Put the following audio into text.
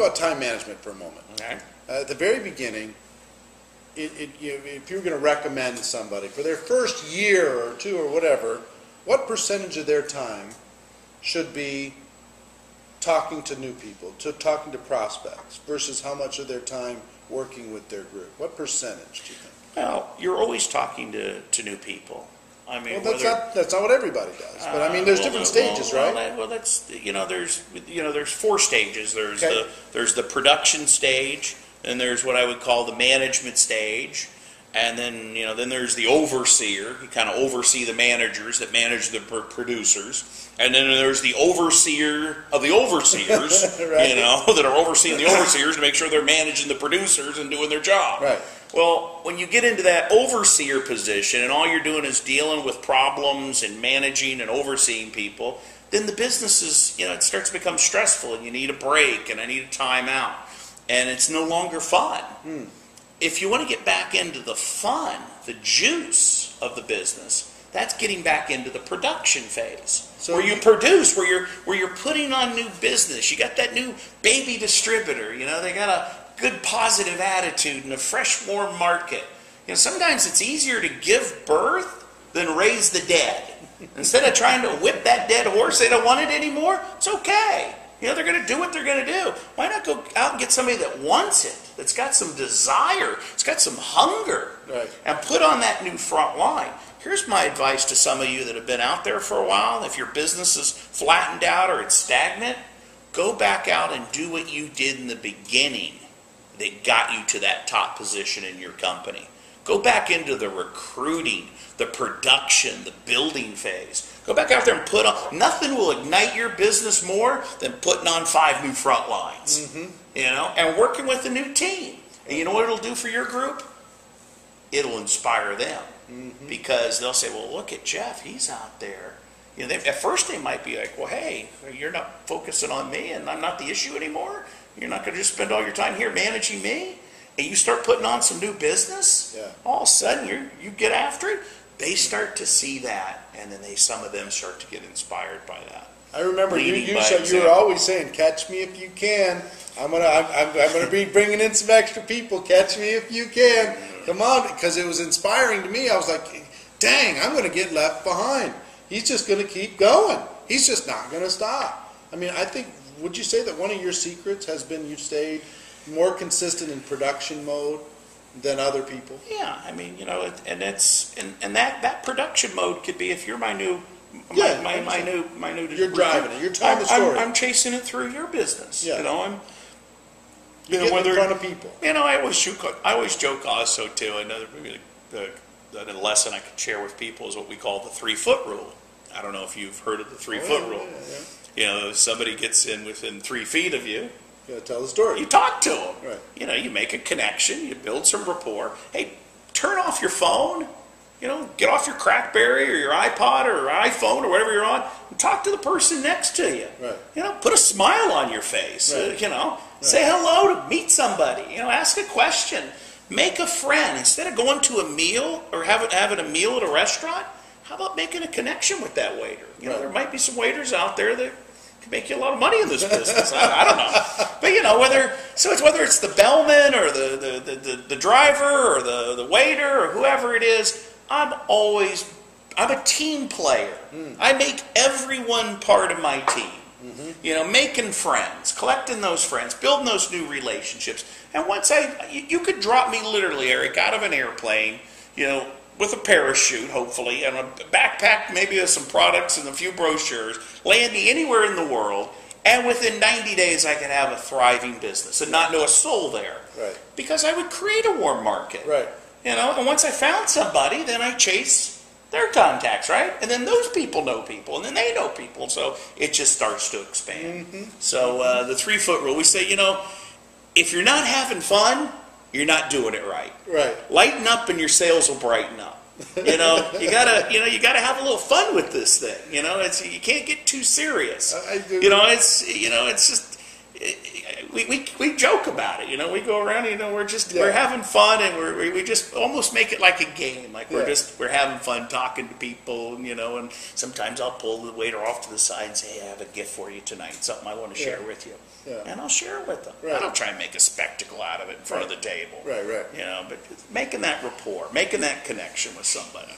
about time management for a moment. Okay. At the very beginning, if you were going to recommend somebody for their first year or two or whatever, what percentage of their time should be talking to new people, talking to prospects, versus how much of their time working with their group? What percentage do you think? Well, you're always talking to new people. I mean, well, that's not what everybody does. But I mean, there's different stages, right? Well, that's there's 4 stages. There's Okay. the production stage, and there's what I would call the management stage, and then then there's the overseer. You kind of oversee the managers that manage the producers, and then there's the overseer of the overseers, right. that are overseeing the overseers to make sure they're managing the producers and doing their job. Right. Well, when you get into that overseer position and all you're doing is dealing with problems and managing and overseeing people, then the business is, it starts to become stressful and you need a break and I need a timeout. And it's no longer fun. If you want to get back into the fun, the juice of the business, that's getting back into the production phase. So where you produce, where you're putting on new business. You got that new baby distributor, they got a good positive attitude and a fresh, warm market. Sometimes it's easier to give birth than raise the dead. Instead of trying to whip that dead horse, they don't want it anymore, it's okay. They're going to do what they're going to do. Why not go out and get somebody that wants it, that's got some desire, it's got some hunger, right, and put on that new front line. Here's my advice to some of you that have been out there for a while. If your business is flattened out or it's stagnant, go back out and do what you did in the beginning that got you to that top position in your company. Go back into the recruiting, the production, the building phase. Go back out there and put on. Nothing will ignite your business more than putting on 5 new front lines. And working with a new team. And you know what it'll do for your group? It'll inspire them. Because they'll say, well, look at Jeff, he's out there. At first they might be like, well, hey, you're not focusing on me and I'm not the issue anymore. You're not going to just spend all your time here managing me, and you start putting on some new business. All of a sudden, you get after it. They start to see that, and then some of them start to get inspired by that. I remember you were always saying, "Catch me if you can." I'm gonna be bringing in some extra people. Catch me if you can. Come on, because it was inspiring to me. I was like, "Dang, I'm going to get left behind. He's just going to keep going. He's just not going to stop." I mean, I think. Would you say that one of your secrets has been you've stayed more consistent in production mode than other people? Yeah, I mean, and that production mode could be if you're my new You're driving it. You're telling the story. I'm chasing it through your business. Yeah. I'm. You get in front of people. I always joke also too. Another the lesson I could share with people is what we call the 3-foot rule. I don't know if you've heard of the 3-foot rule. Yeah. Somebody gets in within 3 feet of you. You gotta tell the story. You talk to them. Right. You make a connection. You build some rapport. Hey, turn off your phone. Get off your Crackberry or your iPod or iPhone or whatever you're on and talk to the person next to you. Right. Put a smile on your face. Right. Say hello to meet somebody. Ask a question. Make a friend. Instead of going to a meal or having a meal at a restaurant, how about making a connection with that waiter? There might be some waiters out there that can make you a lot of money in this business. I don't know. But whether it's the bellman or the driver or the waiter or whoever it is, I'm a team player. I make everyone part of my team. Making friends, collecting those friends, building those new relationships. And once you could drop me literally, Eric, out of an airplane, with a parachute, hopefully, and a backpack maybe with some products and a few brochures, land me anywhere in the world, and within 90 days I could have a thriving business and not know a soul there. Right. Because I would create a warm market. Right. And once I found somebody, then I chase their contacts, right? And then those people know people, and then they know people, so it just starts to expand. So the 3-foot rule, we say, if you're not having fun, you're not doing it right. Right. Lighten up and your sales will brighten up. You gotta have a little fun with this thing. You can't get too serious. I do. It's just we joke about it, we go around, we're having fun, and we just almost make it like a game, like we're having fun talking to people, and sometimes I'll pull the waiter off to the side and say, hey, I have a gift for you tonight, something I want to share with you. Yeah. And I'll share it with them. Right. I don't try and make a spectacle out of it in front of the table. Right. But making that rapport, making that connection with somebody.